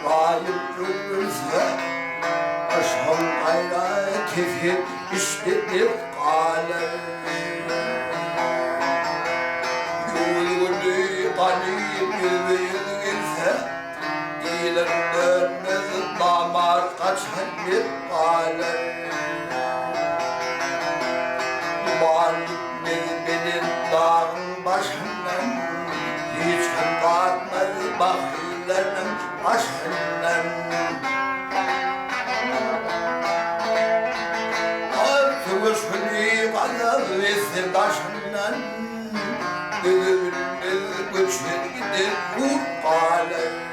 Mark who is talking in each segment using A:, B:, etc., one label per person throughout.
A: rayım yürürse aşkım gayret tefir işledir kâler yolunu kalim yürürse iler dönmez damar kaçan bir kâler benim dağın başından hiç kim kalmaz bakırların başından artık şunu kadar vesir taşından ölümüz göçer gider bu kâler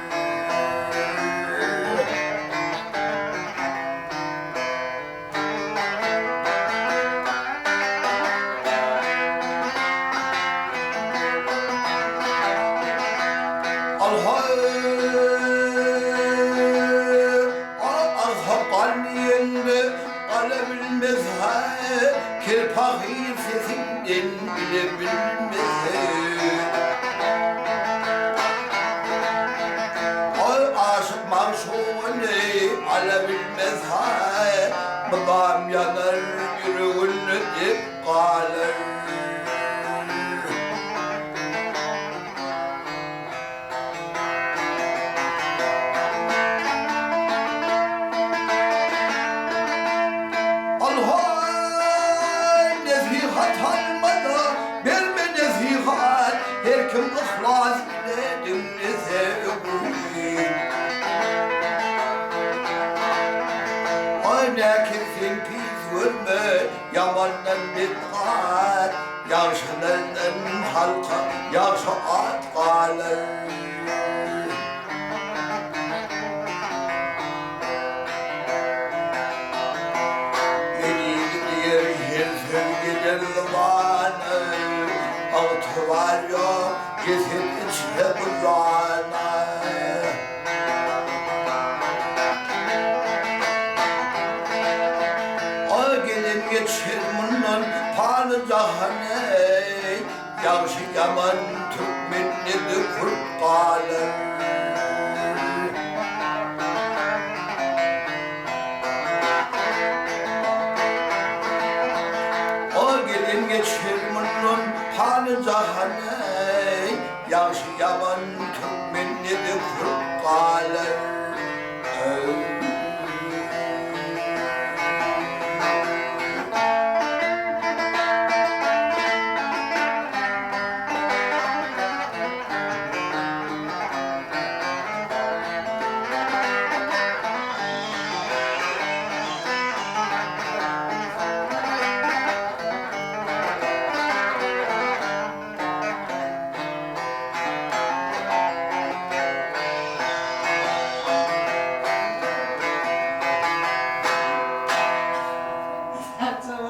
A: kirpahir sesinden bile bilmez Ay aşık marşunu alabilmez Babam yanar yüreğini dip kalır her kim ıhlas ile dinlese ömrü Ay ne kimsin pis görme yamandan bitkat Yavşalardan halka yavşa at kalır Yeni gidiyor her sevgiler zamanı Altı var yok, getir içine buzağına O gelip geçir bunun palı cahane Yavşı yaman Türkmenili kurt kalır O gelip geçir bunun palı cahane Yavşı yaman Türkmenili kurt kalır